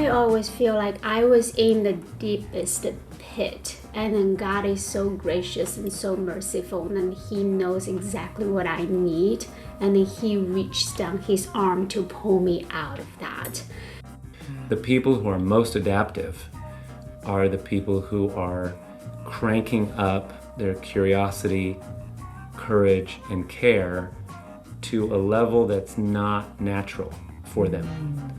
I always feel like I was in the deepest pit, and then God is so gracious and so merciful, and He knows exactly what I need, and then He reached down His arm to pull me out of that. The people who are most adaptive are the people who are cranking up their curiosity, courage, and care to a level that's not natural for them.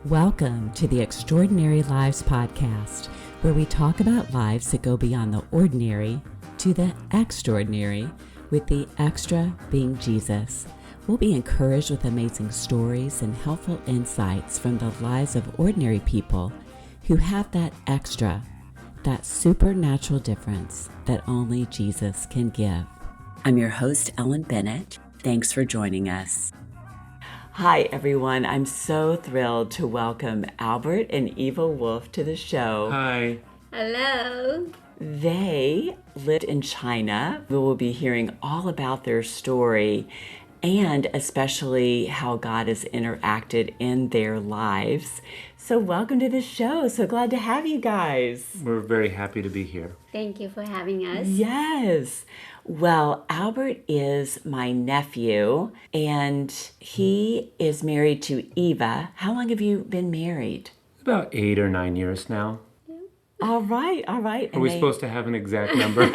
Welcome to the Extraordinary Lives podcast, where we talk about lives that go beyond the ordinary to the extraordinary, with the extra being Jesus. We'll be encouraged with amazing stories and helpful insights from the lives of ordinary people who have that extra, that supernatural difference that only Jesus can give. I'm your host, Ellen Bennett. Thanks for joining us. Hi, everyone. I'm so thrilled to welcome Albert and Eva Wolfe to the show. Hi. Hello. They lived in China. We will be hearing all about their story and especially how God has interacted in their lives. So welcome to the show. So glad to have you guys. We're very happy to be here. Thank you for having us. Yes. Well, Albert is my nephew, and he is married to Eva. How long have you been married? About 8 or 9 years now. All right. Are we supposed to have an exact number?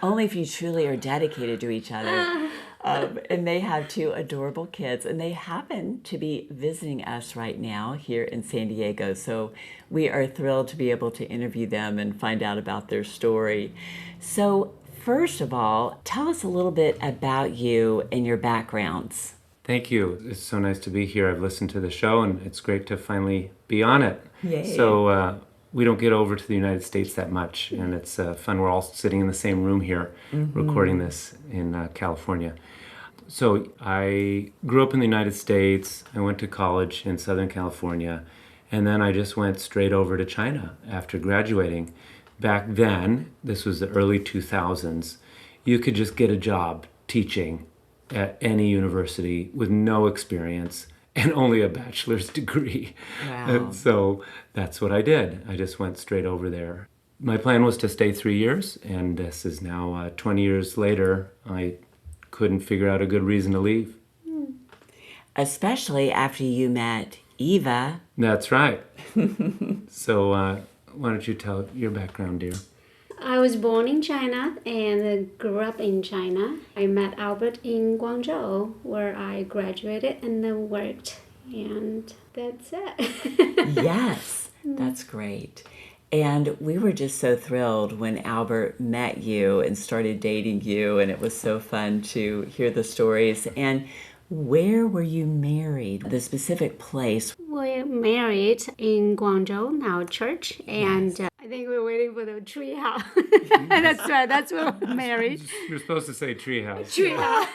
Only if you truly are dedicated to each other. And they have 2 adorable kids, and they happen to be visiting us right now here in San Diego. So we are thrilled to be able to interview them and find out about their story. So first of all, tell us a little bit about you and your backgrounds. Thank you. It's so nice to be here. I've listened to the show, and it's great to finally be on it. Yay. So we don't get over to the United States that much, and it's fun. We're all sitting in the same room here, recording this in California. So I grew up in the United States. I went to college in Southern California, and then I just went straight over to China after graduating. Back then, this was the early 2000s, you could just get a job teaching at any university with no experience and only a bachelor's degree. Wow. And so that's what I did. I just went straight over there. My plan was to stay 3 years, and this is now 20 years later. I couldn't figure out a good reason to leave. Especially after you met Eva. That's right. So why don't you tell your background, dear? I was born in China and grew up in China. I met Albert in Guangzhou, where I graduated and then worked, and that's it. Yes, that's great. And we were just so thrilled when Albert met you and started dating you, and it was so fun to hear the stories. And where were you married? The specific place? We're married in Guangzhou, now church, and I think we're waiting for the tree house. That's right, that's where we're married. You're supposed to say treehouse. Tree house.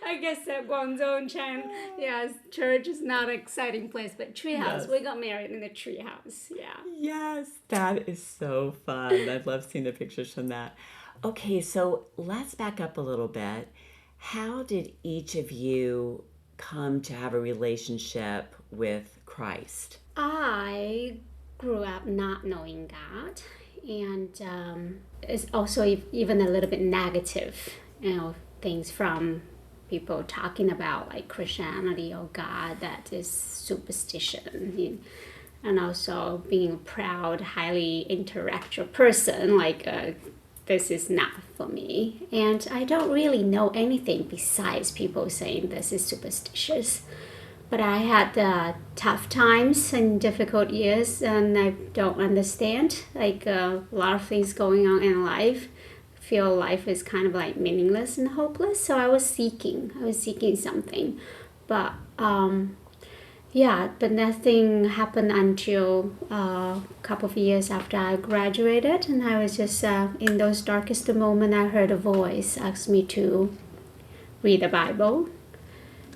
I guess Guangzhou and China, yes, church is not an exciting place, but tree house. Yes. We got married in the tree house, yeah. Yes, that is so fun. I've loved seeing the pictures from that. Okay, so let's back up a little bit. How did each of you come to have a relationship with Christ? I grew up not knowing God, and it's also even a little bit negative, things from people talking about like Christianity or God, that is superstition, and also being a proud, highly intellectual person, like this is not for me. And I don't really know anything besides people saying this is superstitious. But I had tough times and difficult years, and I don't understand, like a lot of things going on in life. I feel life is kind of like meaningless and hopeless. So I was seeking something. But but nothing happened until a couple of years after I graduated, and I was just in those darkest moments, I heard a voice ask me to read the Bible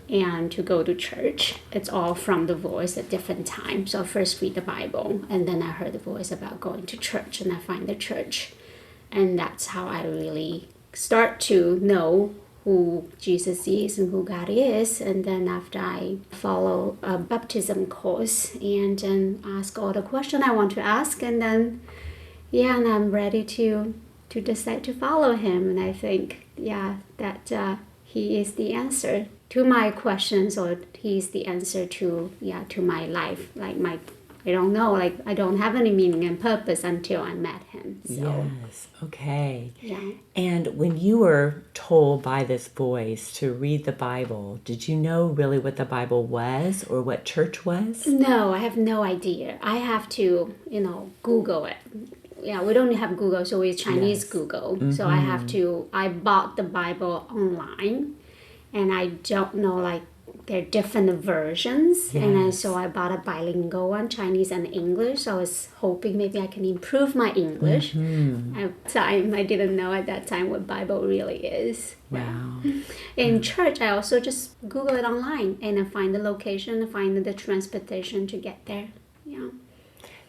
and to go to church. It's all from the voice at different times. So first read the Bible, and then I heard the voice about going to church, and I find the church. And that's how I really start to know who Jesus is and who God is. And then after I follow a baptism course and then ask all the questions I want to ask, and then and I'm ready to decide to follow him. And I think that he is the answer to my questions, or he's the answer to my life. Like I don't know, like I don't have any meaning and purpose until I met him. So, yes. Okay. yeah. And when you were told by this voice to read the Bible, did you know really what the Bible was or what church was? No, I have no idea. I have to, Google it. Yeah, we don't have Google, so it's Chinese Google. So I bought the Bible online, and I don't know, like, there are different versions. And then, so I bought a bilingual one, Chinese and English. So I was hoping maybe I can improve my English. I didn't know at that time what Bible really is. Wow. In church, I also just Google it online and then find the location, find the transportation to get there. Yeah.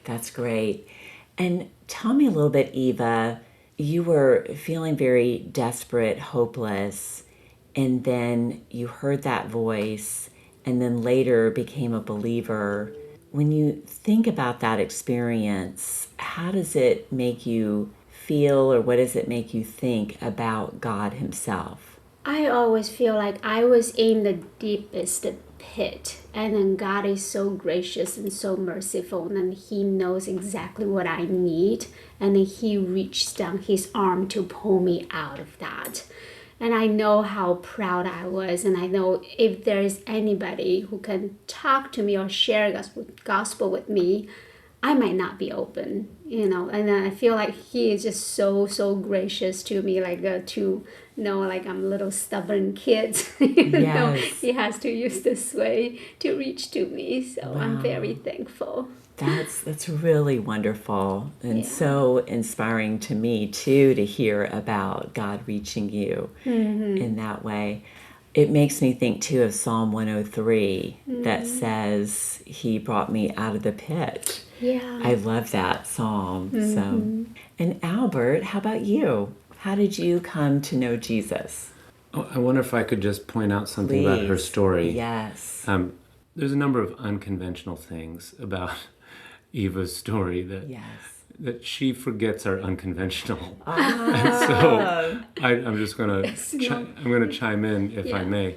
That's great. And tell me a little bit, Eva, you were feeling very desperate, hopeless, and then you heard that voice and then later became a believer. When you think about that experience, how does it make you feel, or what does it make you think about God himself? I always feel like I was in the deepest pit, and then God is so gracious and so merciful, and then he knows exactly what I need, and then he reached down his arm to pull me out of that. And I know how proud I was, and I know if there is anybody who can talk to me or share gospel with me, I might not be open, and then I feel like he is just so, so gracious to me, like to know, like I'm a little stubborn kid, he has to use this way to reach to me. So I'm very thankful. That's really wonderful and so inspiring to me too, to hear about God reaching you in that way. It makes me think too of Psalm 103 that says he brought me out of the pit. Yeah. I love that psalm. So, and Albert, how about you? How did you come to know Jesus? Oh, I wonder if I could just point out something about her story. Yes. There's a number of unconventional things about Eva's story that she forgets are unconventional. And so I'm just going to chime in if I may.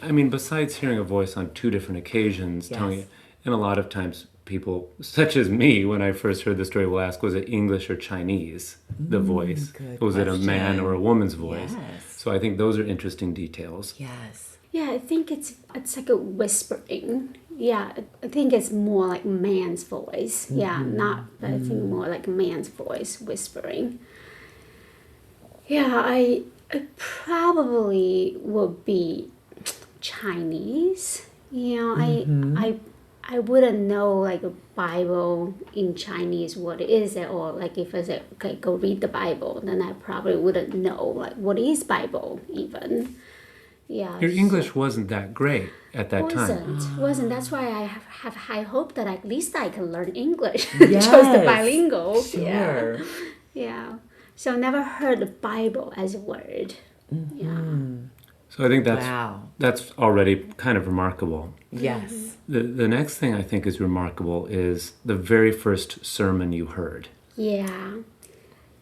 I mean, besides hearing a voice on 2 different occasions telling you, and a lot of times people, such as me, when I first heard the story, will ask, was it English or Chinese, the voice? Was it a man or a woman's voice? Yes. So I think those are interesting details. Yes. Yeah, I think it's like a whispering. Yeah, I think it's more like man's voice. Yeah, I think more like a man's voice whispering. Yeah, I probably would be Chinese. I wouldn't know like a Bible in Chinese, what is it, or like if I say, okay, go read the Bible, then I probably wouldn't know like what is Bible even. Yeah. Your English wasn't that great at that time. Wasn't. That's why I have high hope that at least I can learn English. Yes. Just the bilingual. Sure. Yeah. So I never heard the Bible as a word. Yeah. So I think that's already kind of remarkable. Yes. The next thing I think is remarkable is the very first sermon you heard. Yeah.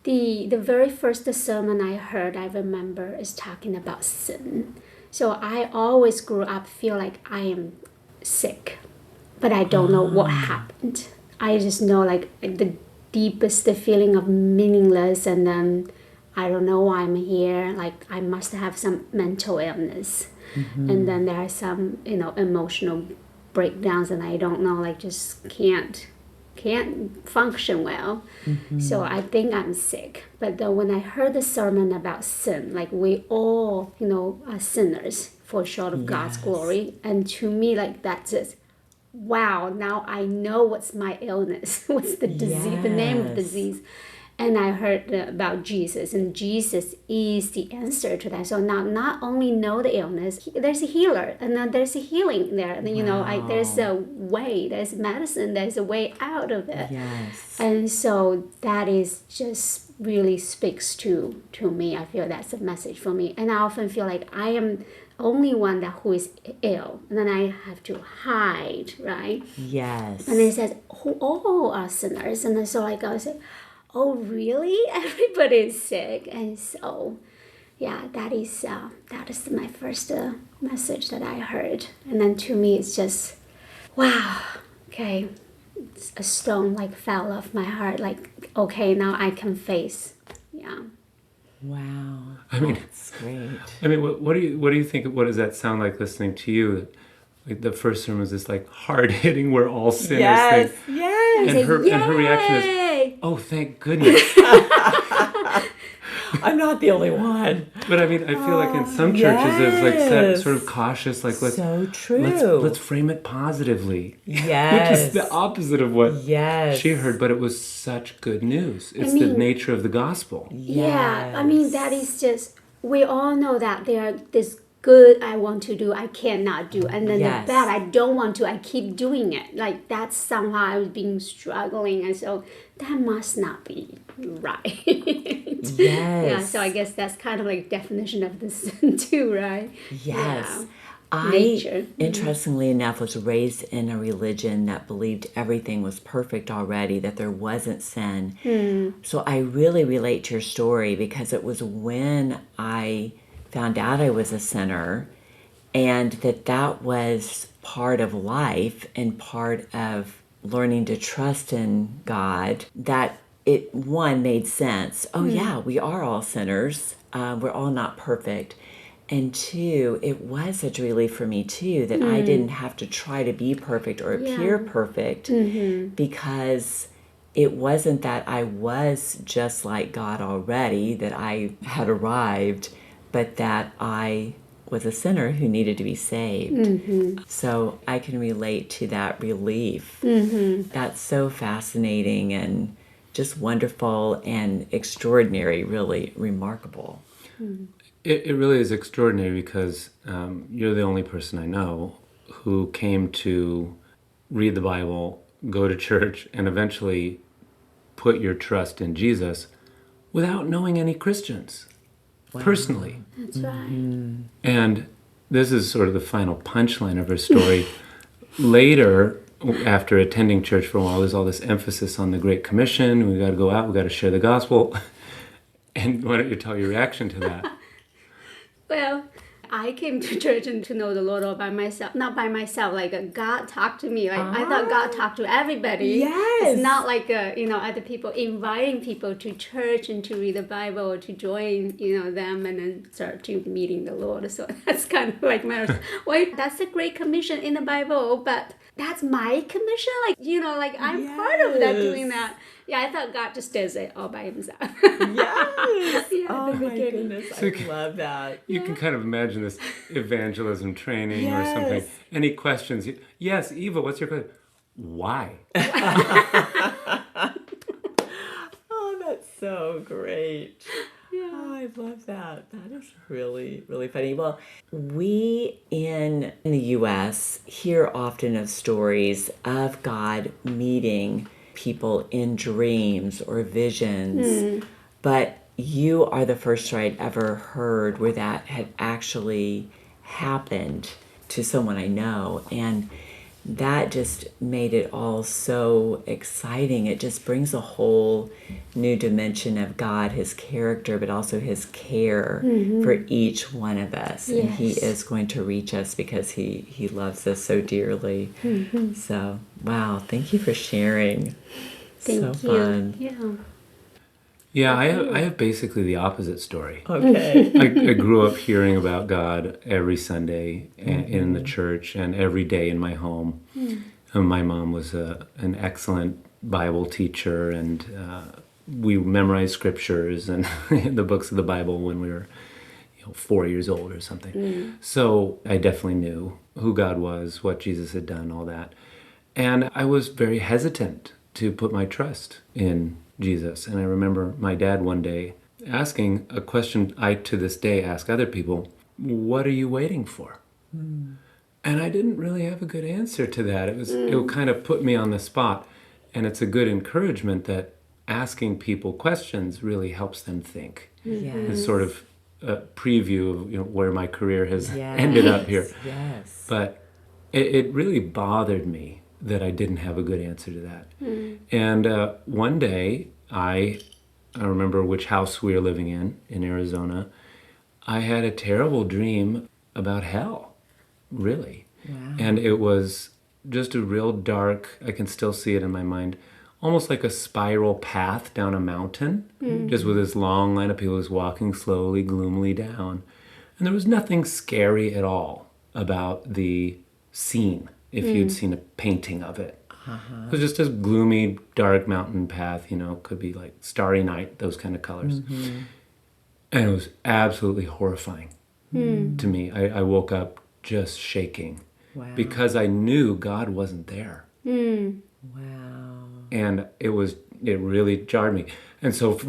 The very first sermon I heard, I remember, is talking about sin. So I always grew up feel like I am sick, but I don't know what happened. I just know like the deepest feeling of meaningless, and then I don't know why I'm here. Like I must have some mental illness, and then there are some emotional breakdowns, and I don't know, like just can't function well. So I think I'm sick. But then when I heard the sermon about sin, like we all, are sinners, fall short of God's glory. And to me, like that's just, wow, now I know what's my illness, what's the disease, the name of the disease. And I heard about Jesus, and Jesus is the answer to that. So now, not only know the illness, there's a healer, and then there's a healing there. And there's a way, there's medicine, there's a way out of it. Yes. And so that is just really speaks to me. I feel that's a message for me. And I often feel like I am only one that who is ill, and then I have to hide, right? Yes. And it says, who all are sinners. And then so like I said, oh really? Everybody is sick. And so yeah, that is my first message that I heard. And then to me it's just, wow, okay, a stone like fell off my heart, like, okay, now I can face. Yeah. Wow. I mean, that's great. I mean, what do you think? What does that sound like listening to you? Like the first sermon was this like hard hitting, we're all sinners Yes, thing. yes. And her reaction is, oh, thank goodness. I'm not the only one. But I mean, I feel like in some churches there's like that sort of cautious, like So true. let's frame it positively. Yes. Which is the opposite of what Yes. she heard, but it was such good news. It's I the mean, nature of the gospel. Yeah, I mean, that is just, we all know that there are this good I want to do, I cannot do. And then Yes. the bad I don't want to, I keep doing it. Like that's somehow I was being struggling. And so that must not be right. Yes. Yeah, so I guess that's kind of like definition of this too, right? Yes. Yeah. Nature. Interestingly enough, was raised in a religion that believed everything was perfect already, that there wasn't sin. So I really relate to your story because it was when I found out I was a sinner and that was part of life and part of learning to trust in God, that it, one, made sense. Oh yeah, we are all sinners. We're all not perfect. And two, it was such a relief for me too that I didn't have to try to be perfect or appear perfect because it wasn't that I was just like God already, that I had arrived, but that I was a sinner who needed to be saved. So I can relate to that relief. That's so fascinating and just wonderful and extraordinary, really remarkable. It really is extraordinary because you're the only person I know who came to read the Bible, go to church, and eventually put your trust in Jesus without knowing any Christians personally. That's right. And this is sort of the final punchline of her story. Later, after attending church for a while, there's all this emphasis on the Great Commission. We got to go out, we got to share the gospel. And why don't you tell your reaction to that? Well, I came to church and to know the Lord all by myself. Not by myself, like God talked to me. Like I thought God talked to everybody. Yes. It's not like other people inviting people to church and to read the Bible or to join them and then start to meeting the Lord. So that's kind of like matters. Well, that's a great commission in the Bible, but that's my commission. Like I'm part of that, doing that. Yeah, I thought God just does it all by himself. Yes. Yeah, Oh at the my beginning. goodness, I love that. You can kind of imagine this evangelism training or something. Yes. Any questions? Yes, Eva, what's your question? Why? Oh, that's so great. Yeah. Oh, I love that. That is really, really funny. Well, we in the U.S. hear often of stories of God meeting people in dreams or visions, but you are the first story I'd ever heard where that had actually happened to someone I know, and that just made it all so exciting. It just brings a whole new dimension of God, his character, but also his care for each one of us. Yes. And he is going to reach us because he loves us so dearly. So, wow, thank you for sharing. Thank so you. Fun. Yeah. Yeah, I have basically the opposite story. Okay. I grew up hearing about God every Sunday in the church and every day in my home. My mom was an excellent Bible teacher, and we memorized scriptures and the books of the Bible when we were 4 years old or something. So I definitely knew who God was, what Jesus had done, all that. And I was very hesitant to put my trust in Jesus. And I remember my dad one day asking a question I to this day ask other people, what are you waiting for? And I didn't really have a good answer to that. It kind of put me on the spot. And it's a good encouragement that asking people questions really helps them think. Yes. It's sort of a preview of where my career has ended up here. Yes. But it really bothered me that I didn't have a good answer to that. And one day, I remember which house we were living in Arizona. I had a terrible dream about hell, really. Wow. And it was just a real dark, I can still see it in my mind, almost like a spiral path down a mountain, just with this long line of people just walking slowly, gloomily down. And there was nothing scary at all about the scene, if you'd seen a painting of it. It was just this gloomy, dark mountain path, could be like Starry Night, those kind of colors. And it was absolutely horrifying to me. I woke up just shaking because I knew God wasn't there. Wow. And it really jarred me. And so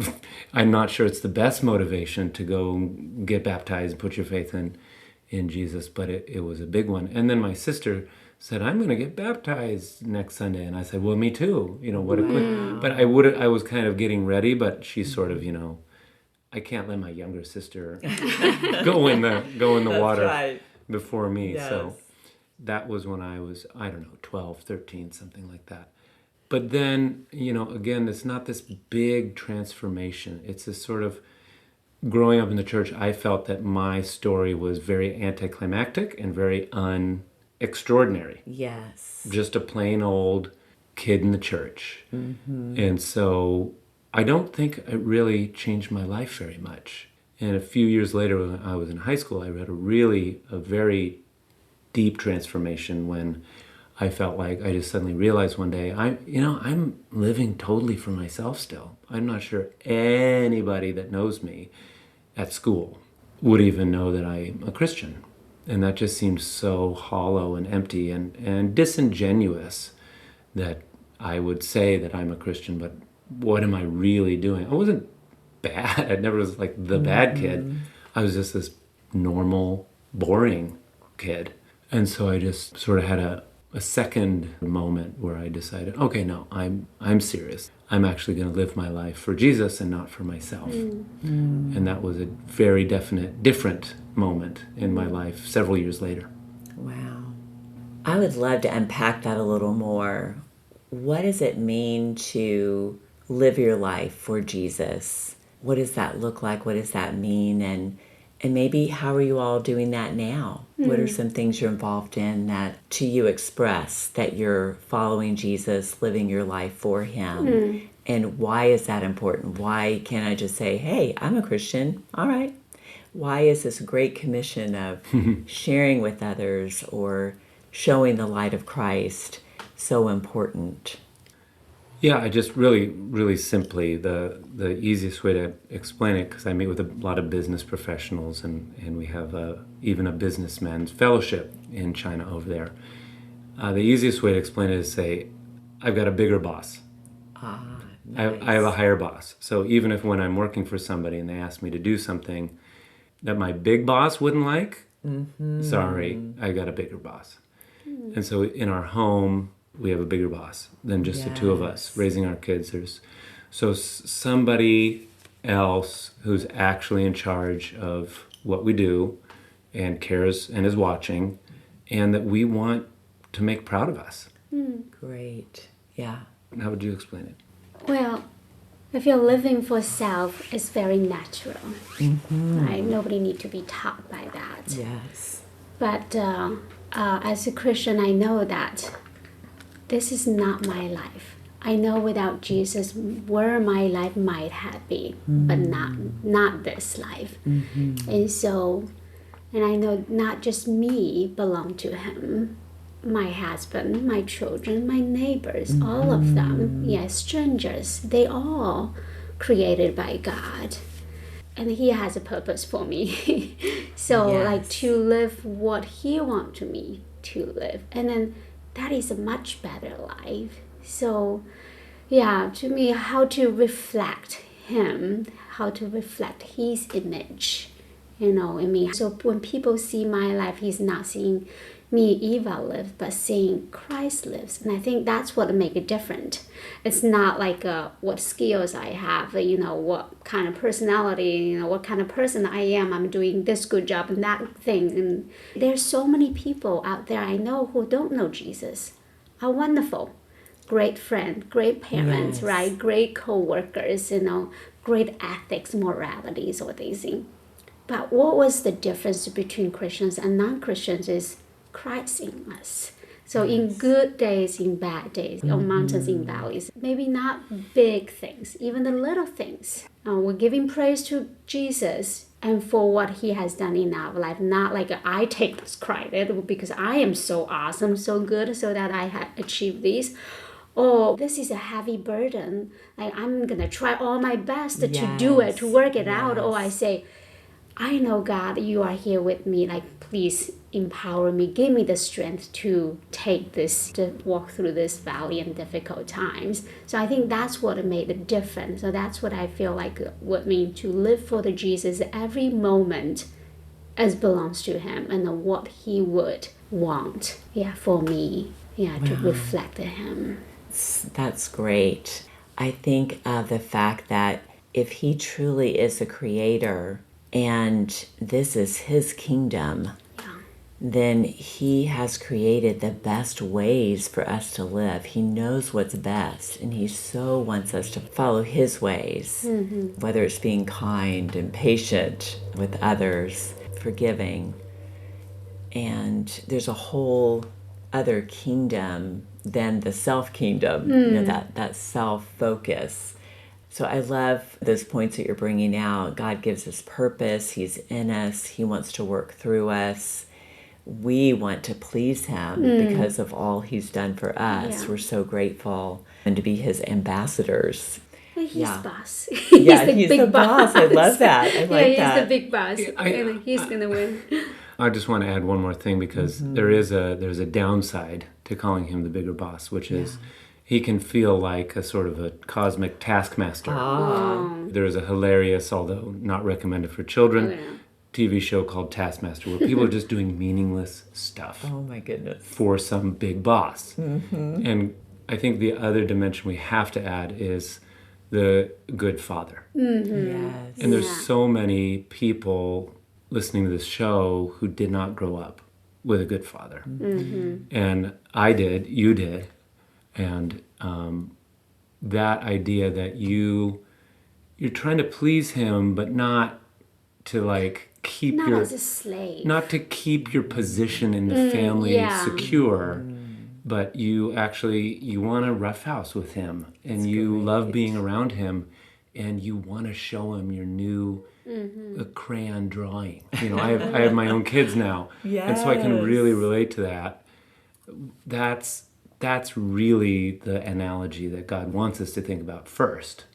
I'm not sure it's the best motivation to go get baptized and put your faith in Jesus, but it was a big one. And then my sister said, I'm going to get baptized next Sunday. And I said, well, me too. What a quick. But I was kind of getting ready, but she sort of, I can't let my younger sister go in the water before me. Yes. So that was when I was, 12, 13, something like that. But then, again, it's not this big transformation. It's this sort of, growing up in the church, I felt that my story was very anticlimactic and very extraordinary. Yes. Just a plain old kid in the church. And so I don't think it really changed my life very much. And a few years later, when I was in high school, I read a very deep transformation when I felt like I just suddenly realized one day, I'm living totally for myself still. I'm not sure anybody that knows me at school would even know that I'm a Christian. And that just seemed so hollow and empty and disingenuous that I would say that I'm a Christian, but what am I really doing? I wasn't bad. I never was like the bad kid. I was just this normal, boring kid. And so I just sort of had a second moment where I decided, okay, no, I'm serious. I'm actually going to live my life for Jesus and not for myself. And that was a very definite, different moment in my life several years later. Wow. I would love to unpack that a little more. What does it mean to live your life for Jesus? What does that look like? What does that mean? And maybe how are you all doing that now? What are some things you're involved in that to you express that you're following Jesus, living your life for him? And why is that important? Why can't I just say, hey, I'm a Christian, all right. Why is this great commission of sharing with others or showing the light of Christ so important? Yeah, I just really simply, the easiest way to explain it, because I meet with a lot of business professionals and we have even a businessman's fellowship in China over there. The easiest way to explain it is say, I've got a bigger boss. Nice. I have a higher boss. So even if when I'm working for somebody and they ask me to do something that my big boss wouldn't like, sorry, I got a bigger boss. And so in our home, we have a bigger boss than just the two of us raising our kids. There's somebody else who's actually in charge of what we do and cares and is watching and that we want to make proud of us. Great. Yeah. How would you explain it? Well, if you're living for self, it's very natural. Right? Nobody needs to be taught by that. Yes. But as a Christian, I know that this is not my life. I know without Jesus where my life might have been, but not this life. And so, and I know not just me belong to him, my husband, my children, my neighbors, all of them, strangers, they all created by God. And he has a purpose for me. So like to live what he wants me to live. And then that is a much better life. So to me, how to reflect him, how to reflect his image, in me. So when people see my life, he's not seeing me, Eva, live, but seeing Christ lives. And I think that's what make it different. It's not like what skills I have, what kind of personality, what kind of person I am. I'm doing this good job and that thing. And there's so many people out there I know who don't know Jesus, are wonderful. Great friend, great parents, Yes. right? Great co-workers, great ethics, moralities, all these things. But what was the difference between Christians and non-Christians is Christ in us. So in good days, in bad days, on mountains, in valleys, maybe not big things, even the little things. We're giving praise to Jesus and for what he has done in our life, not like I take this credit because I am so awesome, so good, so that I have achieved this. Oh, this is a heavy burden. Like I'm going to try all my best to do it, to work it out. Or I say, I know, God, you are here with me. Like, please empower me. Give me the strength to take this, to walk through this valley and difficult times. So I think that's what made the difference. So that's what I feel like would mean to live for the Jesus every moment as belongs to him and what he would want, for me, to reflect him. That's great. I think of the fact that if he truly is the creator and this is his kingdom, then he has created the best ways for us to live. He knows what's best, and he so wants us to follow his ways, whether it's being kind and patient with others, forgiving. And there's a whole other kingdom than the self-kingdom, that self-focus. So I love those points that you're bringing out. God gives us purpose. He's in us. He wants to work through us. We want to please him because of all he's done for us. We're so grateful and to be his ambassadors. He's boss. He's the boss. I love that. I like that. He's the big boss, and he's going to win. I just want to add one more thing because there's a downside to calling him the bigger boss, which is he can feel like a sort of a cosmic taskmaster. There's a hilarious, although not recommended for children, TV show called Taskmaster, where people are just doing meaningless stuff. Oh my goodness. For some big boss. And I think the other dimension we have to add is the good father. Yes. And there's so many people listening to this show who did not grow up with a good father. And I did, you did. And that idea that you're trying to please him, but not to keep not your as a slave, not to keep your position in the family secure, but you want to roughhouse with him, and you love being around him, and you want to show him your new crayon drawing. I have my own kids now, and so I can really relate to that. That's really the analogy that God wants us to think about first,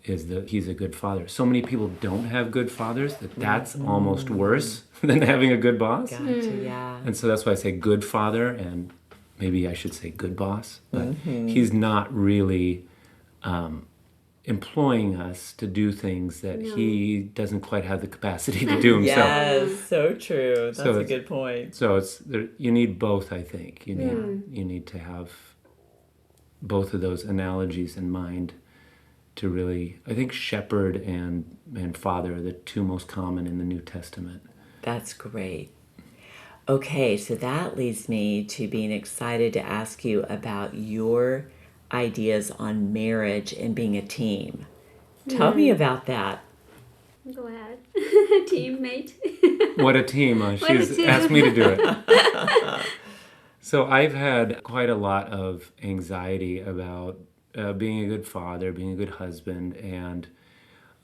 is that he's a good father. So many people don't have good fathers that's almost worse than having a good boss. Gotcha, And so that's why I say good father, and maybe I should say good boss, but he's not really employing us to do things that he doesn't quite have the capacity to do himself. Yes, so true. That's a good point. So you need both, I think. You need to have both of those analogies in mind to really, I think shepherd and father are the two most common in the New Testament. That's great. Okay, so that leads me to being excited to ask you about your ideas on marriage and being a team. Tell me about that. Go ahead. Teammate. What a team. She's asked me to do it. So I've had quite a lot of anxiety about being a good father, being a good husband, and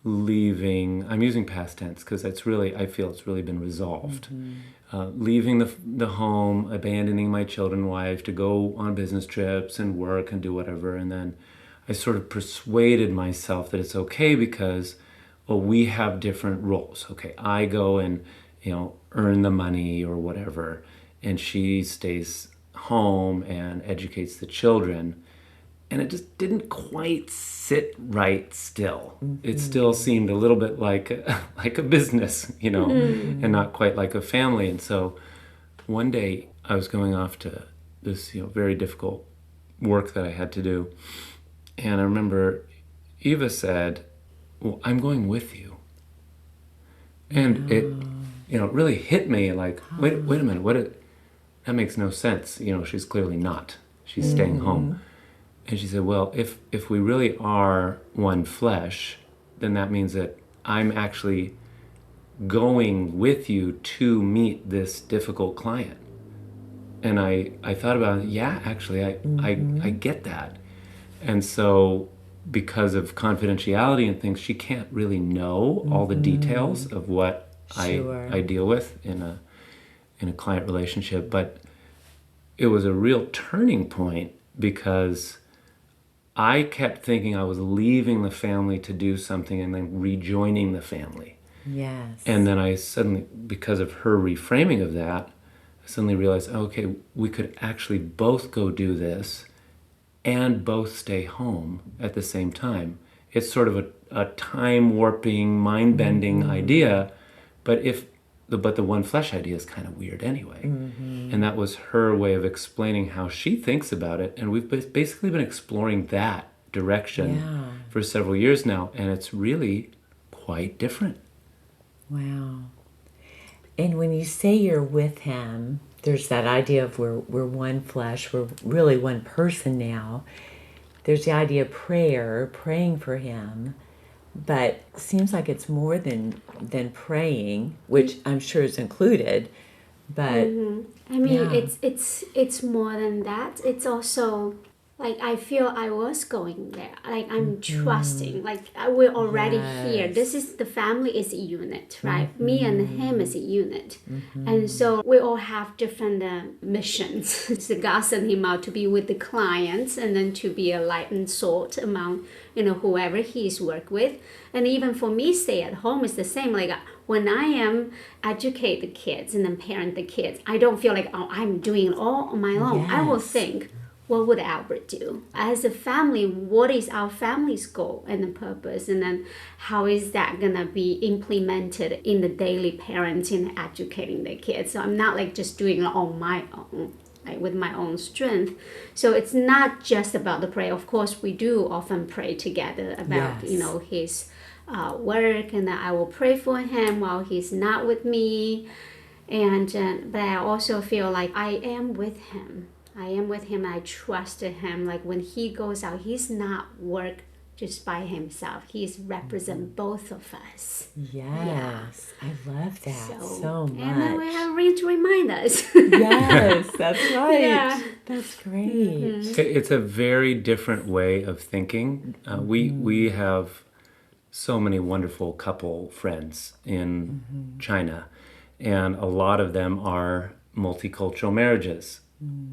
leaving. I'm using past tense because I feel it's really been resolved. Leaving the home, abandoning my children and wife to go on business trips and work and do whatever. And then I sort of persuaded myself that it's okay because, we have different roles. Okay, I go and, earn the money or whatever, and she stays home and educates the children. And it just didn't quite sit right still. It still seemed a little bit like a business, and not quite like a family. And so one day I was going off to this, very difficult work that I had to do. And I remember Eva said, well, I'm going with you. And it, really hit me like, wait a minute, that makes no sense. She's clearly not. She's staying home. And she said, well, if we really are one flesh, then that means that I'm actually going with you to meet this difficult client. And I thought about it, yeah, actually, I get that. And so because of confidentiality and things, she can't really know all the details of what I deal with in a client relationship. But it was a real turning point because I kept thinking I was leaving the family to do something and then rejoining the family. Yes. And then I suddenly, because of her reframing of that, I suddenly realized, okay, we could actually both go do this and both stay home at the same time. It's sort of a time warping, mind bending idea, but the one flesh idea is kind of weird anyway. And that was her way of explaining how she thinks about it. And we've basically been exploring that direction for several years now, and it's really quite different. Wow. And when you say you're with him, there's that idea of we're one flesh, we're really one person now. There's the idea of praying for him, but it seems like it's more than praying, which I'm sure is included. But I mean, it's more than that. It's also like I feel I was going there. Like I'm trusting. Like we're already here. This is the family is a unit, right? Me and him is a unit, and so we all have different missions. So God sent him out to be with the clients, and then to be a light and salt among whoever he's worked with. And even for me, stay at home is the same. Like when I am educate the kids and then parent the kids, I don't feel like I'm doing it all on my own. Yes. I will think, what would Albert do? As a family, what is our family's goal and the purpose? And then how is that going to be implemented in the daily parenting and educating the kids? So I'm not like just doing it on my own, like with my own strength. So it's not just about the prayer. Of course, we do often pray together about, his work, and that I will pray for him while he's not with me. And but I also feel like I am with him. I trusted him. Like when he goes out, he's not work just by himself. He's represent both of us. Yes, I love that so much. And then we have Ring to remind us. Yes, that's right. Yeah. That's great. It's a very different way of thinking. We have so many wonderful couple friends in China, and a lot of them are multicultural marriages.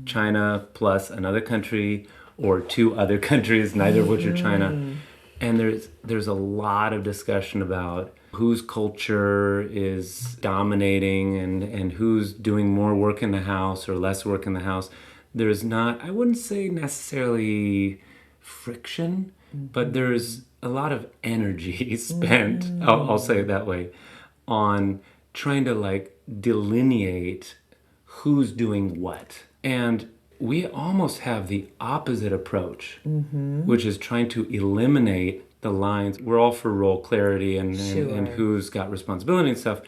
China plus another country or two other countries, neither of which are China. And there's a lot of discussion about whose culture is dominating and who's doing more work in the house or less work in the house. There's not, I wouldn't say necessarily friction, but there's a lot of energy spent, I'll say it that way, on trying to like delineate who's doing what. And we almost have the opposite approach, which is trying to eliminate the lines. We're all for role clarity and who's got responsibility and stuff.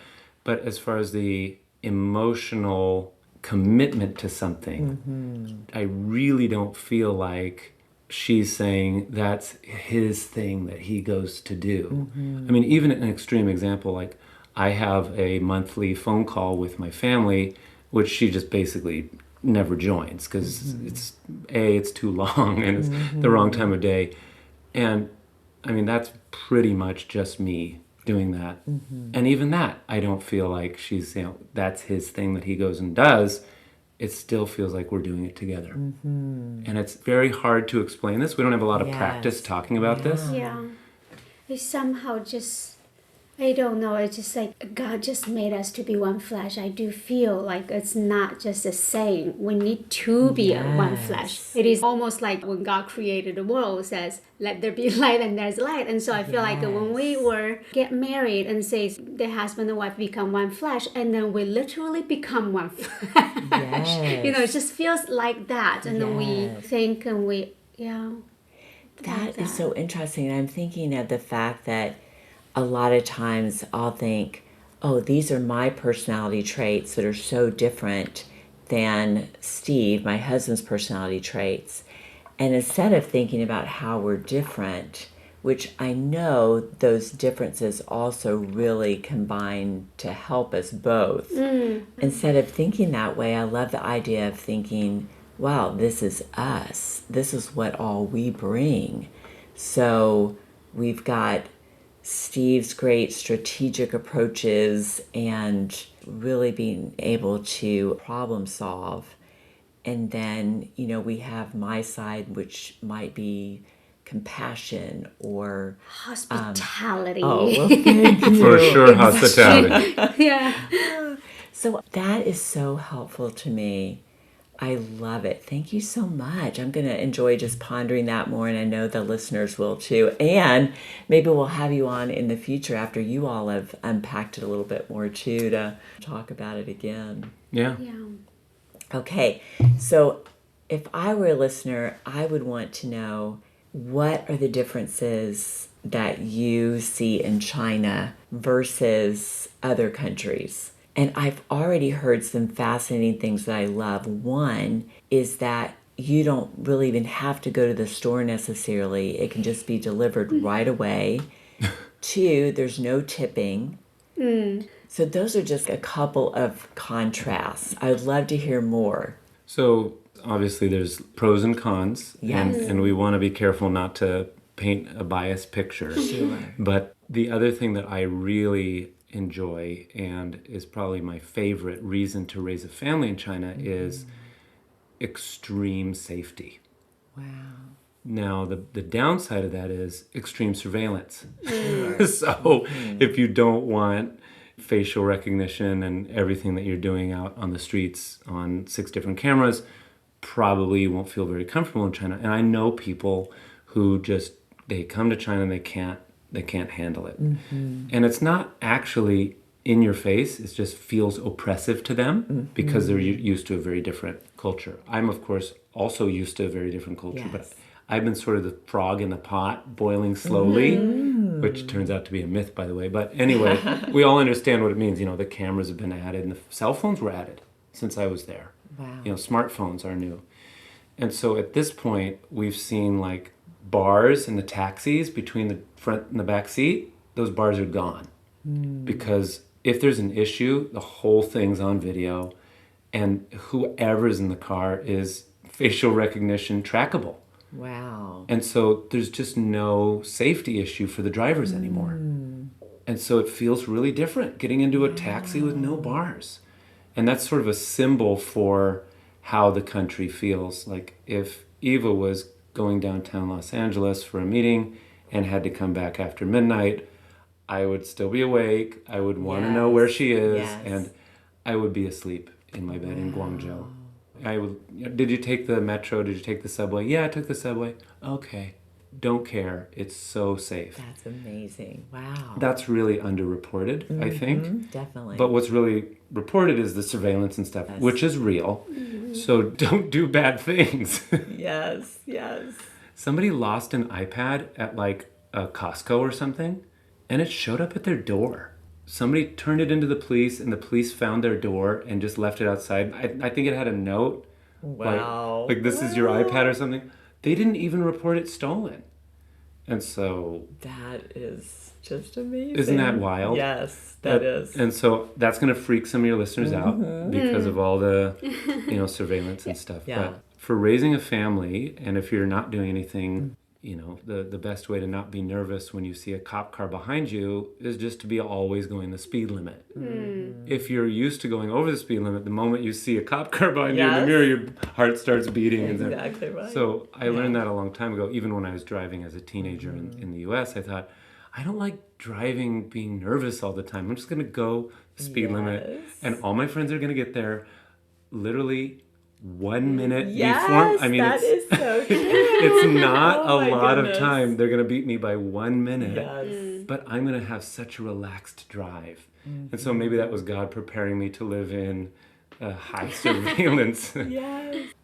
But as far as the emotional commitment to something, I really don't feel like she's saying that's his thing that he goes to do. I mean, even an extreme example, like I have a monthly phone call with my family, which she just basically never joins because it's too long and it's the wrong time of day. And I mean, that's pretty much just me doing that. And even that, I don't feel like she's, that's his thing that he goes and does. It still feels like we're doing it together. And it's very hard to explain this. We don't have a lot of practice talking about this. Yeah. It's somehow just, I don't know. It's just like God just made us to be one flesh. I do feel like it's not just a saying. We need to be one flesh. It is almost like when God created the world, says, "Let there be light," and there's light. And so I feel like when we were get married and say the husband and wife become one flesh, and then we literally become one flesh. It just feels like that. And then we think and we That is so interesting. I'm thinking of the fact that a lot of times I'll think, oh, these are my personality traits that are so different than Steve, my husband's personality traits. And instead of thinking about how we're different, which I know those differences also really combine to help us both. Instead of thinking that way, I love the idea of thinking, wow, this is us. This is what all we bring. So we've got Steve's great strategic approaches and really being able to problem solve. And then, we have my side, which might be compassion or hospitality. well, thank you. For sure, hospitality. So that is so helpful to me. I love it. Thank you so much. I'm going to enjoy just pondering that more, and I know the listeners will too. And maybe we'll have you on in the future after you all have unpacked it a little bit more too to talk about it again. Yeah. Okay. So if I were a listener, I would want to know, what are the differences that you see in China versus other countries? And I've already heard some fascinating things that I love. One is that you don't really even have to go to the store necessarily. It can just be delivered right away. Two, there's no tipping. So those are just a couple of contrasts. I would love to hear more. So obviously there's pros and cons. Yes. And we want to be careful not to paint a biased picture. Sure. But the other thing that I really enjoy and is probably my favorite reason to raise a family in China is extreme safety. Wow. Now, the downside of that is extreme surveillance. So if you don't want facial recognition and everything that you're doing out on the streets on 6 different cameras, probably you won't feel very comfortable in China. And I know people who they come to China and they can't handle it. And it's not actually in your face. It just feels oppressive to them because they're used to a very different culture. I'm, of course, also used to a very different culture, but I've been sort of the frog in the pot, boiling slowly, which turns out to be a myth, by the way. But anyway, we all understand what it means. The cameras have been added and the cell phones were added since I was there. Wow. Smartphones are new. And so at this point, we've seen like bars in the taxis between the front and the back seat. Those bars are gone because if there's an issue, the whole thing's on video and whoever's in the car is facial recognition trackable. Wow. And so there's just no safety issue for the drivers anymore. And so it feels really different getting into a taxi with no bars. And that's sort of a symbol for how the country feels. Like if Eva was going downtown Los Angeles for a meeting and had to come back after midnight, I would still be awake. I would want to know where she is. And I would be asleep in my bed in Guangzhou. Did you take the metro? Did you take the subway? Yeah, I took the subway. Okay. Don't care. It's so safe. That's amazing. Wow. That's really underreported, I think. Definitely. But what's really reported is the surveillance and stuff, which is real. So don't do bad things. Yes. Somebody lost an iPad at like a Costco or something, and it showed up at their door. Somebody turned it into the police, and the police found their door and just left it outside. I think it had a note. Wow. Like this is your iPad or something. They didn't even report it stolen. And so... That is just amazing. Isn't that wild? Yes, that is. And so that's going to freak some of your listeners out because of all the, surveillance and stuff. Yeah. But for raising a family, and if you're not doing anything, the best way to not be nervous when you see a cop car behind you is just to be always going the speed limit. If you're used to going over the speed limit, the moment you see a cop car behind you in the mirror, your heart starts beating. Exactly right. So I learned that a long time ago. Even when I was driving as a teenager in the U.S., I thought, I don't like driving being nervous all the time. I'm just going to go the speed limit, and all my friends are going to get there literally 1 minute before. I mean, that is so true. it's not Oh a my lot goodness. of time. They're going to beat me by 1 minute. Yes. But I'm going to have such a relaxed drive. And so maybe that was God preparing me to live in a high surveillance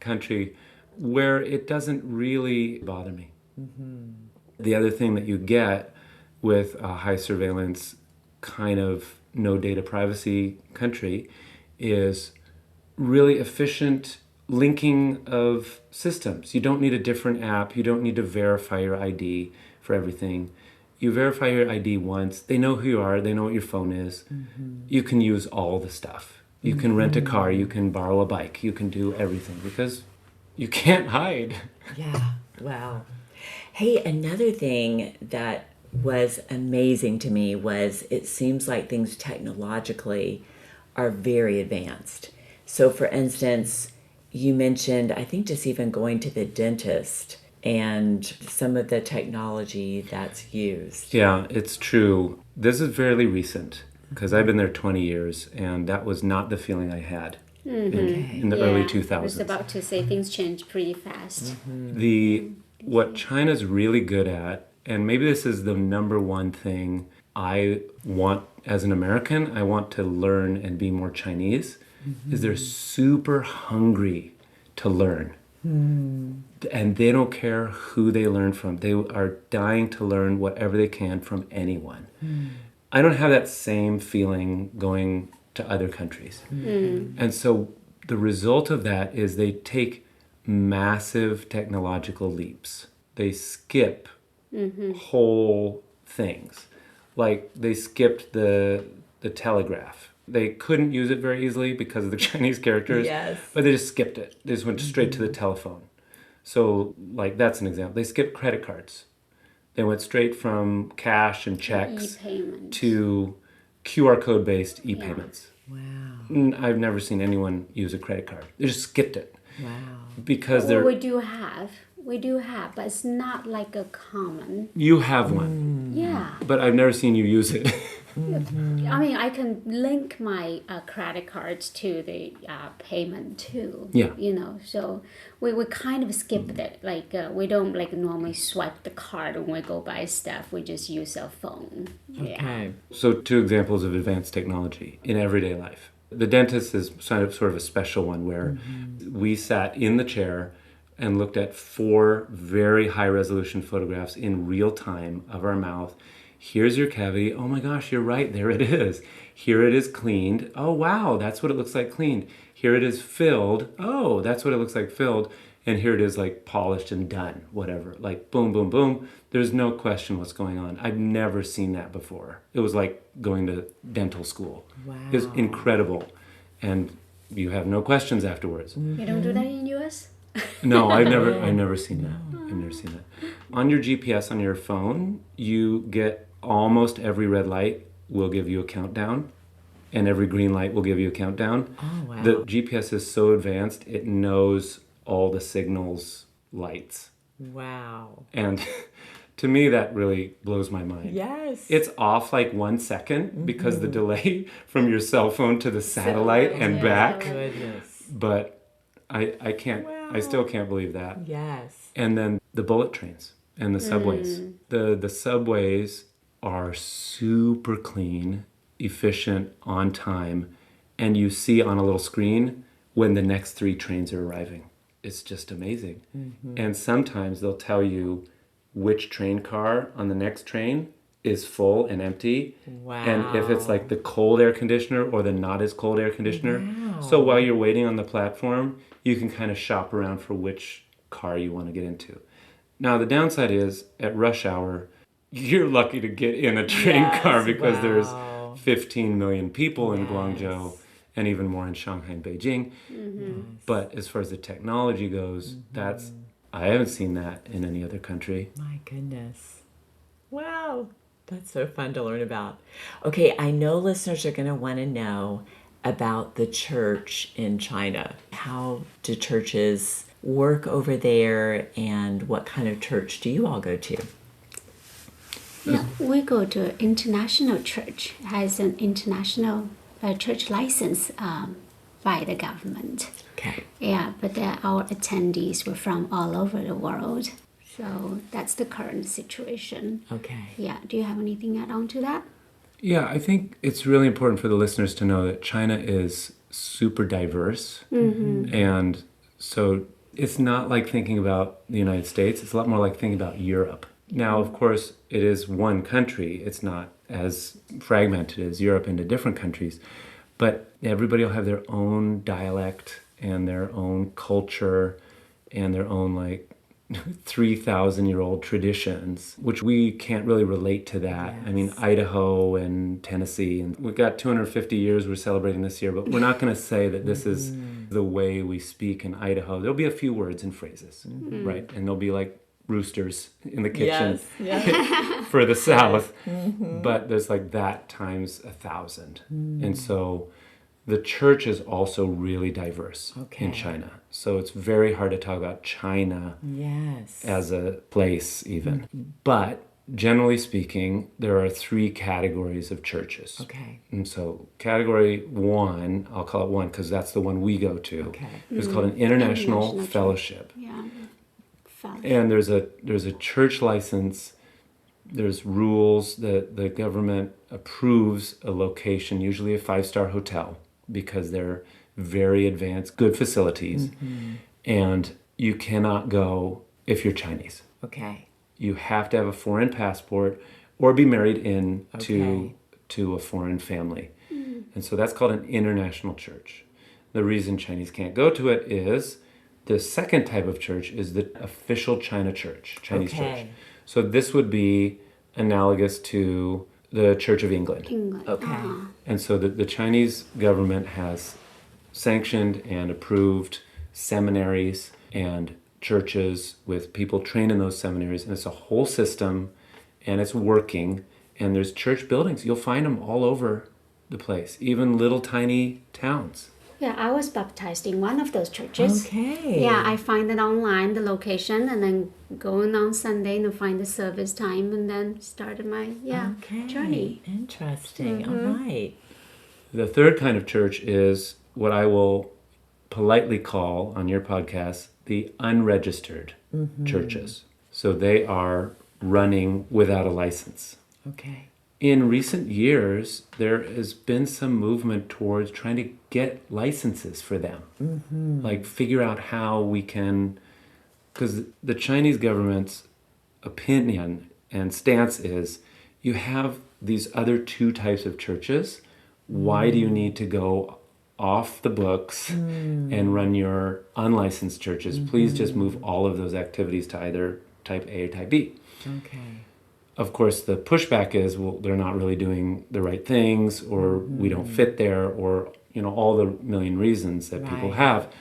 country where it doesn't really bother me. The other thing that you get with a high surveillance kind of no data privacy country is really efficient linking of systems. You don't need a different app. You don't need to verify your ID for everything. You verify your ID once. They know who you are. They know what your phone is. You can use all the stuff. You can rent a car. You can borrow a bike. You can do everything because you can't hide. Yeah. Wow. Hey, another thing that was amazing to me was it seems like things technologically are very advanced. So for instance, you mentioned, I think just even going to the dentist and some of the technology that's used. Yeah, it's true. This is fairly recent because I've been there 20 years and that was not the feeling I had in the early 2000s. I was about to say things change pretty fast. What China's really good at, and maybe this is the number one thing I want as an American, I want to learn and be more Chinese, is they're super hungry to learn. And they don't care who they learn from. They are dying to learn whatever they can from anyone. I don't have that same feeling going to other countries. And so the result of that is they take massive technological leaps. They skip whole things. Like they skipped the telegraph. They couldn't use it very easily because of the Chinese characters, but they just skipped it. They just went straight to the telephone. So like that's an example. They skipped credit cards. They went straight from cash and checks to QR code based e-payments. Wow. I've never seen anyone use a credit card. They just skipped it. Wow. Because Well, we do have, but it's not like a common. You have one. Yeah. But I've never seen you use it. I mean, I can link my credit cards to the payment too. Yeah. You know, so we kind of skipped it. Like we don't like normally swipe the card when we go buy stuff. We just use our phone. Okay. So 2 examples of advanced technology in everyday life. The dentist is sort of a special one where we sat in the chair and looked at 4 very high resolution photographs in real time of our mouth. Here's your cavity. Oh my gosh, you're right. There it is. Here it is cleaned. Oh wow, that's what it looks like cleaned. Here it is filled. Oh, that's what it looks like filled. And here it is like polished and done, whatever. Like boom, boom, boom. There's no question what's going on. I've never seen that before. It was like going to dental school. Wow. It was incredible. And you have no questions afterwards. You don't do that in US? No, I've never seen that. I've never seen that. On your GPS on your phone, you get almost every red light will give you a countdown, and every green light will give you a countdown. Oh, wow. The GPS is so advanced, it knows all the signals lights. Wow. And to me, that really blows my mind. Yes. It's off like 1 second because the delay from your cell phone to the satellite and back. Goodness. But I can't, I still can't believe that. Yes. And then the bullet trains and the subways. The subways are super clean, efficient, on time, and you see on a little screen when the next 3 trains are arriving. It's just amazing. And sometimes they'll tell you which train car on the next train is full and empty. Wow. And if it's like the cold air conditioner or the not as cold air conditioner. Wow. So while you're waiting on the platform, you can kind of shop around for which car you want to get into. Now, the downside is at rush hour, you're lucky to get in a train car because there's 15 million people in Guangzhou and even more in Shanghai and Beijing. But as far as the technology goes, I haven't seen that in any other country. My goodness. Wow. That's so fun to learn about. Okay, I know listeners are going to want to know about the church in China. How do churches work over there, and what kind of church do you all go to? Yeah, we go to international church, has an international church license by the government. Okay. Yeah, but our attendees were from all over the world. So that's the current situation. Okay. Yeah, do you have anything add on to that? Yeah, I think it's really important for the listeners to know that China is super diverse. And so it's not like thinking about the United States. It's a lot more like thinking about Europe. Now, of course, it is one country. It's not as fragmented as Europe into different countries. But everybody will have their own dialect and their own culture and their own, like, 3,000-year-old traditions, which we can't really relate to that. Yes. I mean, Idaho and Tennessee, and we've got 250 years we're celebrating this year, but we're not going to say that this is the way we speak in Idaho. There'll be a few words and phrases, right? And there'll be like roosters in the kitchen for the South, but there's like that times 1,000. And so the church is also really diverse in China. So it's very hard to talk about China as a place even. But generally speaking, there are 3 categories of churches. Okay. And so category 1, I'll call it 1 because that's the one we go to. Okay. It's called an international International fellowship. Yeah. Fellowship. And there's a church license. There's rules that the government approves a location, usually a 5-star hotel, because they're very advanced, good facilities. And you cannot go if you're Chinese. Okay. You have to have a foreign passport or be married to a foreign family. And so that's called an international church. The reason Chinese can't go to it is the second type of church is the official China church, Chinese church. So this would be analogous to the Church of England. Okay. And so the Chinese government has sanctioned and approved seminaries and churches with people trained in those seminaries. And it's a whole system and it's working. And there's church buildings. You'll find them all over the place, even little tiny towns. Yeah, I was baptized in one of those churches. Okay. Yeah, I find it online, the location, and then going on Sunday and find the service time, and then started my journey. Interesting. All right. The third kind of church is what I will politely call on your podcast the unregistered churches. So they are running without a license. Okay. In recent years, there has been some movement towards trying to get licenses for them. Like figure out how we can, because the Chinese government's opinion and stance is, you have these other 2 types of churches. Why do you need to go off the books and run your unlicensed churches? Please just move all of those activities to either type A or type B. Okay. Of course, the pushback is, well, they're not really doing the right things, or we don't fit there, or, all the million reasons that people have.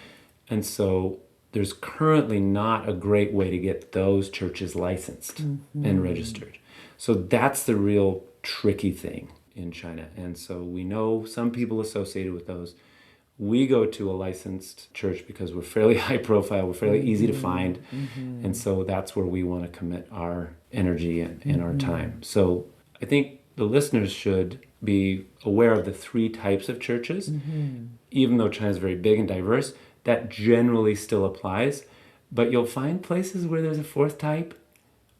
And so there's currently not a great way to get those churches licensed and registered. So that's the real tricky thing in China. And so we know some people associated with those. We go to a licensed church because we're fairly high profile, we're fairly easy to find. And so that's where we want to commit our energy and our time. So I think the listeners should be aware of the 3 types of churches. Even though China is very big and diverse, that generally still applies. But you'll find places where there's a 4th type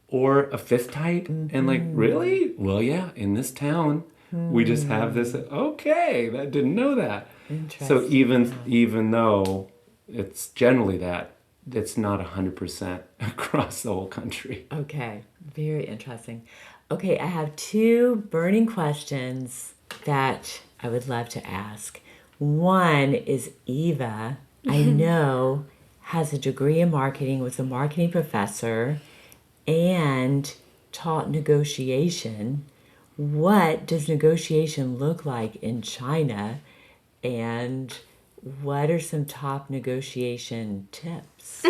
or a 5th type. And like, really? Well, yeah, in this town, we just have this. Okay, I didn't know that. So even though it's generally that, it's not 100% across the whole country. Okay, very interesting. Okay, I have 2 burning questions that I would love to ask. One is Eva, I know, has a degree in marketing, was a marketing professor, and taught negotiation. What does negotiation look like in China? And what are some top negotiation tips?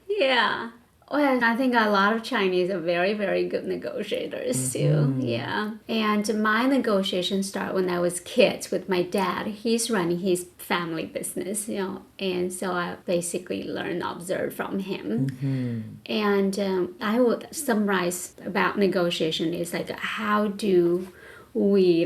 Yeah. Well, I think a lot of Chinese are very, very good negotiators too. Yeah. And my negotiation started when I was kids with my dad. He's running his family business, and so I basically learned, observed from him. And I would summarize about negotiation is like how do we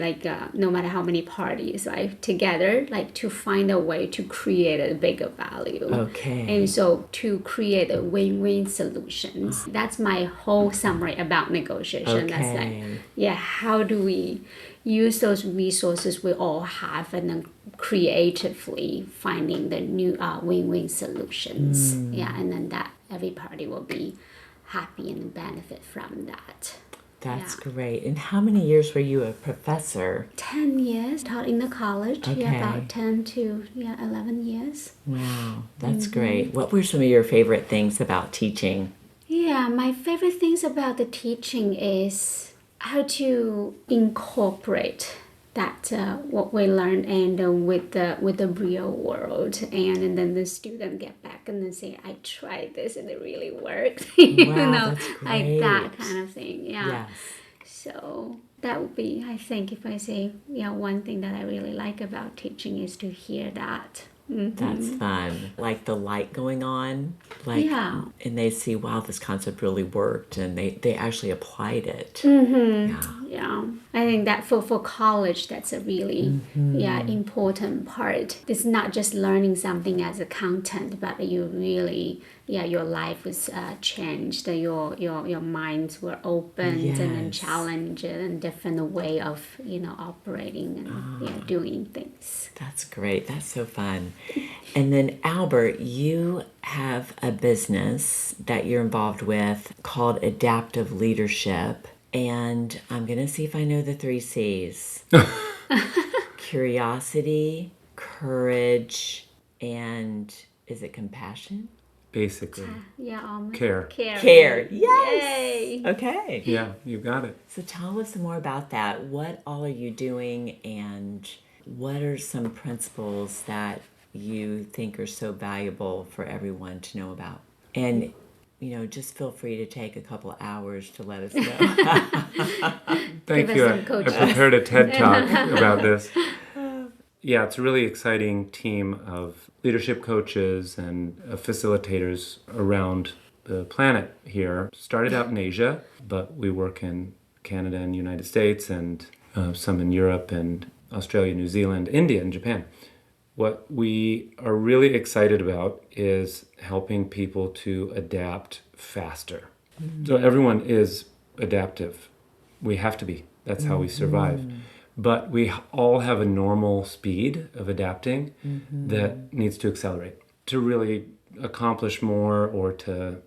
no matter how many parties together to find a way to create a bigger value. Okay. And so to create a win-win solutions. That's my whole summary about negotiation. Okay. That's how do we use those resources we all have and then creatively finding the new win-win solutions. And then that every party will be happy and benefit from that. That's great. And how many years were you a professor? 10 years, taught in the college. Okay. About 10 to 11 years. Wow, that's great. What were some of your favorite things about teaching? Yeah, my favorite things about the teaching is how to incorporate that what we learned and with the real world, and then the student get back and then say, I tried this and it really worked. Wow, that's great. Like that kind of thing. Yeah. Yes. So that would be, I think, if I say, one thing that I really like about teaching is to hear that. That's fun. Like the light going on. And they see, wow, this concept really worked, and they actually applied it. Yeah. I think that for college, that's a really important part. It's not just learning something as a content, but you really, your life was changed. Your minds were opened and then challenged and different way of, operating and doing things. That's great. That's so fun. And then Albert, you have a business that you're involved with called Adaptive Leadership. And I'm going to see if I know the 3 C's. Curiosity, courage, and is it compassion? Basically. Almost. Care. Care. Yes. Yay. Okay. Yeah, you got it. So tell us some more about that. What all are you doing, and what are some principles that you think are so valuable for everyone to know about? And just feel free to take a couple hours to let us know. Thank you. I prepared a TED Talk about this. Yeah, it's a really exciting team of leadership coaches and facilitators around the planet here. Started out in Asia, but we work in Canada and United States and some in Europe and Australia, New Zealand, India, and Japan. What we are really excited about is helping people to adapt faster. So everyone is adaptive. We have to be. That's how we survive. But we all have a normal speed of adapting that needs to accelerate to really accomplish more or to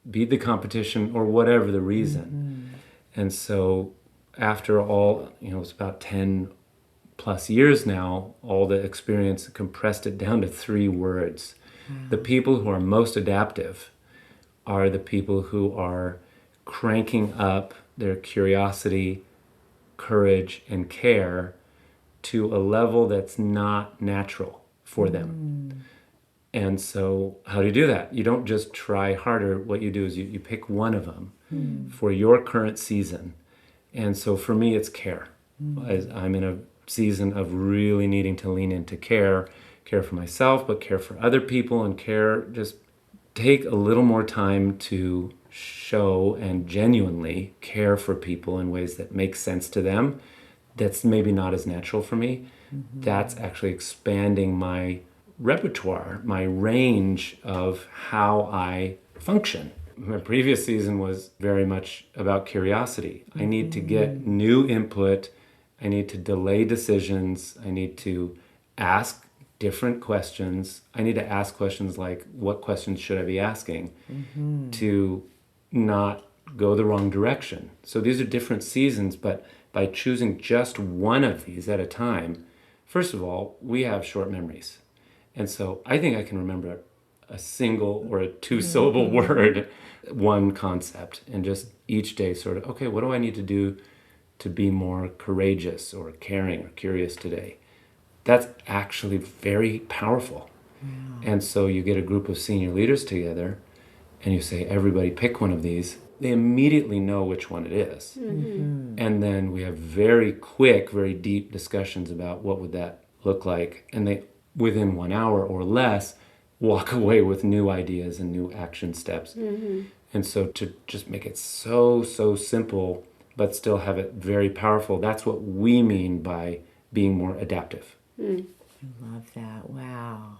beat the competition or whatever the reason. And so after all, it's about 10 plus years now, all the experience compressed it down to 3 words. The people who are most adaptive are the people who are cranking up their curiosity, courage, and care to a level that's not natural for them. And so how do you do that? You don't just try harder. What you do is you pick one of them for your current season. And so for me, it's care. As I'm in a season of really needing to lean into care for myself, but care for other people, and just take a little more time to show and genuinely care for people in ways that make sense to them. That's maybe not as natural for me. That's actually expanding my repertoire, my range of how I function. My previous season was very much about curiosity. I need to get new input. I need to delay decisions. I need to ask different questions. I need to ask questions like, what questions should I be asking to not go the wrong direction? So these are different seasons, but by choosing just one of these at a time, first of all, we have short memories. And so I think I can remember a single or a 2-syllable word, one concept, and just each day sort of, okay, what do I need to do to be more courageous or caring or curious today? That's actually very powerful. And so you get a group of senior leaders together and you say, everybody pick one of these, they immediately know which one it is. And then we have very quick, very deep discussions about what would that look like. And they, within 1 hour or less, walk away with new ideas and new action steps. And so to just make it so simple, but still have it very powerful, that's what we mean by being more adaptive. I love that. Wow.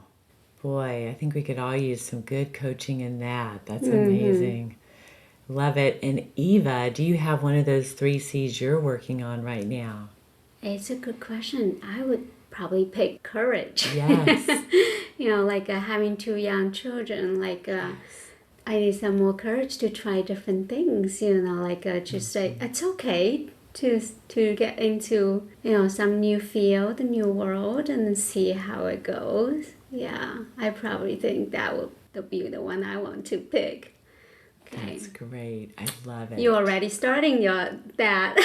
Boy, I think we could all use some good coaching in that. That's amazing. Love it. And Eva, do you have one of those 3 C's you're working on right now? It's a good question. I would probably pick courage. Yes. Like having 2 young children, I need some more courage to try different things, just say, it's okay to get into, some new field, a new world, and see how it goes. Yeah, I probably think that would be the one I want to pick. Okay. That's great. I love it. You're already starting that.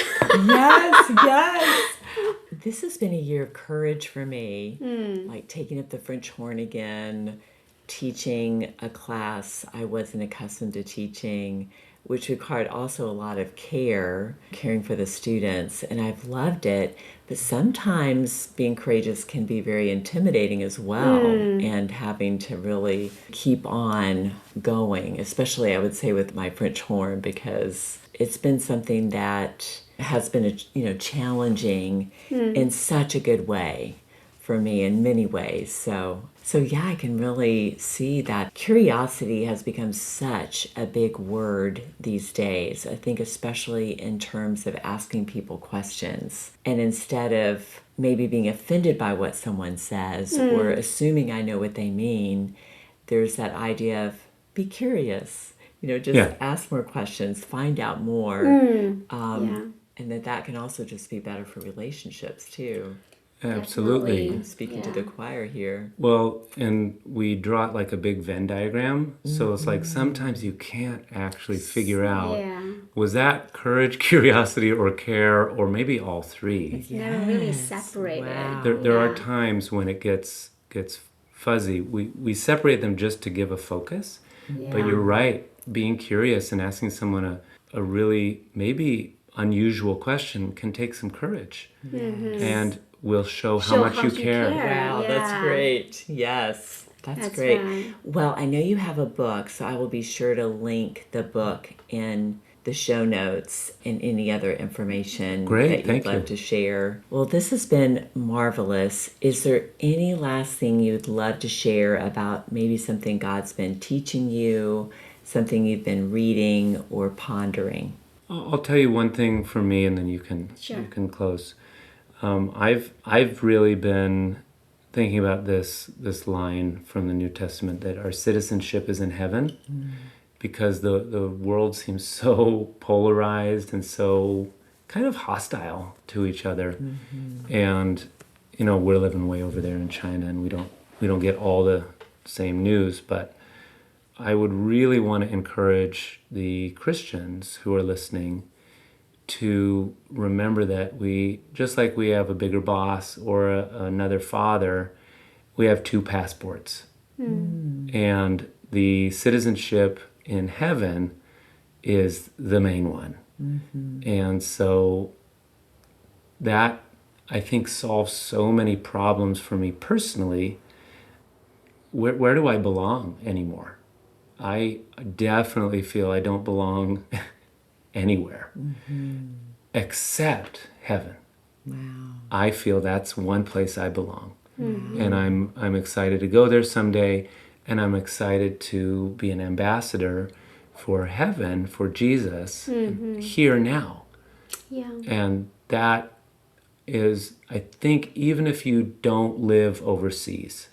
Yes. This has been a year of courage for me, like taking up the French horn again, teaching a class I wasn't accustomed to teaching, which required also a lot of caring for the students, and I've loved it. But sometimes being courageous can be very intimidating as well, and having to really keep on going, especially I would say with my French horn, because it's been something that has been challenging in such a good way for me in many ways. So yeah, I can really see that curiosity has become such a big word these days. I think especially in terms of asking people questions. And instead of maybe being offended by what someone says or assuming I know what they mean, there's that idea of be curious, ask more questions, find out more. And that can also just be better for relationships too. Absolutely. Definitely. I'm speaking to the choir here. Well, and we draw it like a big Venn diagram. So it's like sometimes you can't actually figure out, was that courage, curiosity, or care, or maybe all 3? It's never really separated. Wow. There are times when it gets fuzzy. We separate them just to give a focus. But you're right. Being curious and asking someone a really maybe unusual question can take some courage. And will show how much you care. Wow, that's great. Yes, that's great. Right. Well, I know you have a book, so I will be sure to link the book in the show notes and any other information that you'd love to share. Well, this has been marvelous. Is there any last thing you'd love to share about maybe something God's been teaching you, something you've been reading or pondering? I'll tell you one thing for me, and then you can close. I've really been thinking about this line from the New Testament that our citizenship is in heaven, because the world seems so polarized and so kind of hostile to each other, and we're living way over there in China, and we don't get all the same news. But I would really want to encourage the Christians who are listening to remember that we, just like we have a bigger boss or another father, we have 2 passports. And the citizenship in heaven is the main one. And so that, I think, solves so many problems for me personally. Where do I belong anymore? I definitely feel I don't belong anywhere except heaven. Wow. I feel that's one place I belong. And I'm excited to go there someday, and I'm excited to be an ambassador for heaven, for Jesus, here now. Yeah. And that is, I think, even if you don't live overseas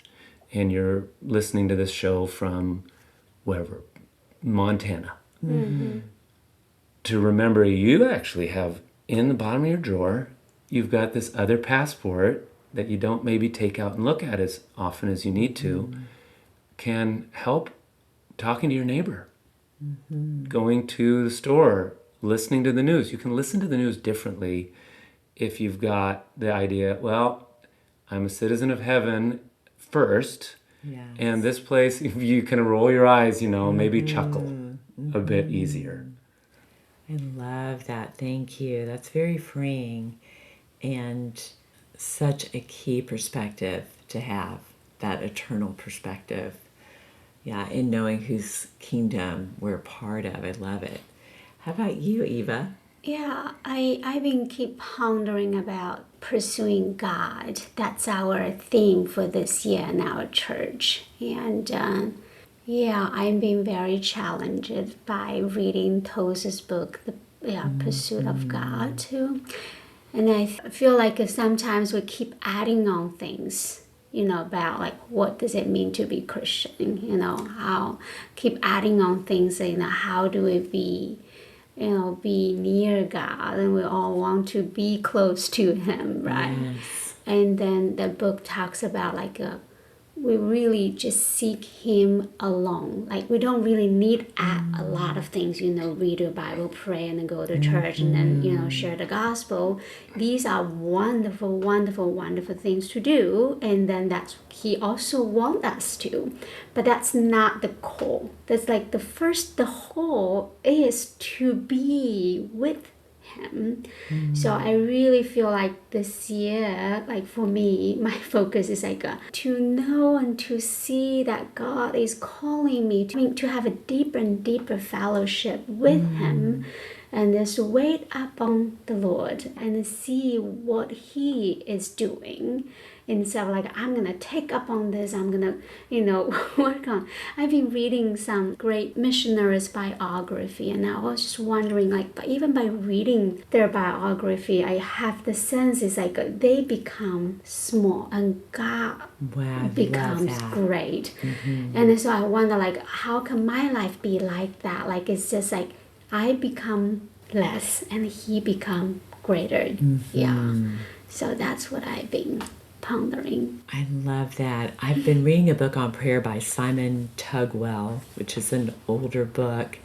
and you're listening to this show from wherever, Montana, to remember you actually have in the bottom of your drawer, you've got this other passport that you don't maybe take out and look at as often as you need to, can help talking to your neighbor, going to the store, listening to the news. You can listen to the news differently if you've got the idea, well, I'm a citizen of heaven first, Yes. And this place, you can roll your eyes, maybe chuckle a bit easier. I love that. Thank you. That's very freeing and such a key perspective to have, that eternal perspective. Yeah, in knowing whose kingdom we're part of. I love it. How about you, Eva? Yeah, I've been keep pondering about pursuing God. That's our theme for this year in our church. And I've been very challenged by reading Tosa's book, The Pursuit of God, too. And I feel like sometimes we keep adding on things, about like what does it mean to be Christian, how keep adding on things, how do we be near God, and we all want to be close to Him, right? Yes. And then the book talks about we really just seek Him alone. Like we don't really need a lot of things, read your Bible, pray, and then go to church, and then, share the gospel. These are wonderful, wonderful, wonderful things to do. And then that's He also wants us to. But that's not the core. That's like the whole is to be with Him. So I really feel like this year, like for me, my focus is to know and to see that God is calling me to have a deeper and deeper fellowship with Him, and just wait upon the Lord and see what He is doing. Instead of I'm going to take up on this, I'm going to, work on. I've been reading some great missionaries' biography, and I was just wondering, but even by reading their biography, I have the sense it's they become small and God becomes great. And so I wonder, how can my life be like that? It's just I become less and He become greater. Yeah. So that's what I've been pondering. I love that. I've been reading a book on prayer by Simon Tugwell, which is an older book,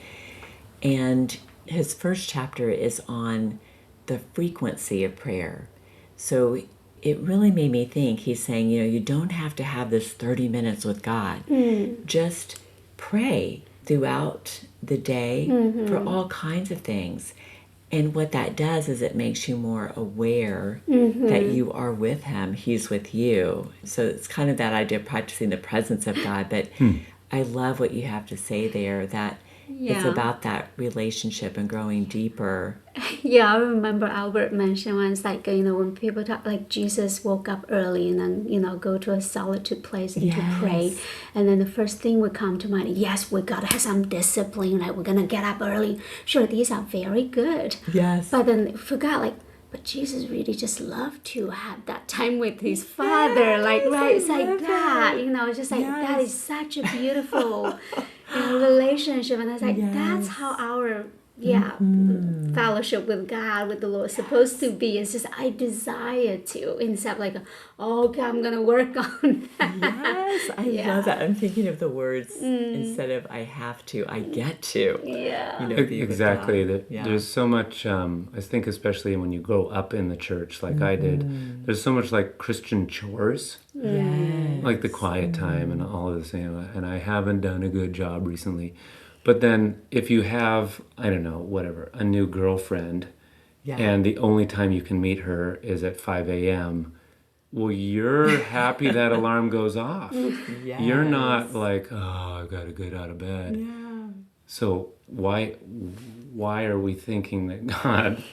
and his first chapter is on the frequency of prayer. So it really made me think. He's saying, you don't have to have this 30 minutes with God. Just pray throughout the day for all kinds of things. And what that does is it makes you more aware that you are with Him, He's with you. So it's kind of that idea of practicing the presence of God. But I love what you have to say there, that it's about that relationship and growing deeper. Yeah, I remember Albert mentioned once, when people talk, Jesus woke up early and then, go to a solitude place and to pray. And then the first thing would come to mind, yes, we got to have some discipline, we're going to get up early. Sure, these are very good. Yes. But then forgot, but Jesus really just loved to have that time with His Father. It's that, it's just that is such a beautiful relationship. And it's that's how our fellowship with God, with the Lord, is supposed to be. It's just I desire to, instead of okay, I'm gonna work on that. Yes, I love that. I'm thinking of the words instead of I have to, I get to. Yeah. Exactly. There's so much, I think especially when you grow up in the church like I did, there's so much Christian chores. Yes. Like the quiet time and all of this, and I haven't done a good job recently. But then if you have, I don't know, whatever, a new girlfriend, and the only time you can meet her is at 5 a.m., well, you're happy that alarm goes off. Yes. You're not I've got to get out of bed. Yeah. So why are we thinking that God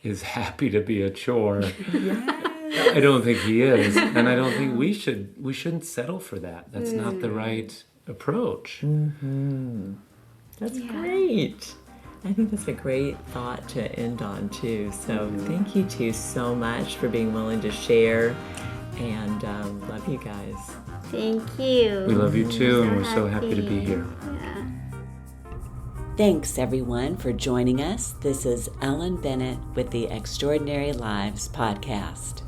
is happy to be a chore? I don't think He is, and I don't think we shouldn't settle for that. That's not the right approach. That's great. I think that's a great thought to end on too. So thank you two so much for being willing to share, and love you guys. Thank you. We love you too, and we're so happy to be here. Yeah. Thanks everyone for joining us. This is Ellen Bennett with the Extraordinary Lives podcast.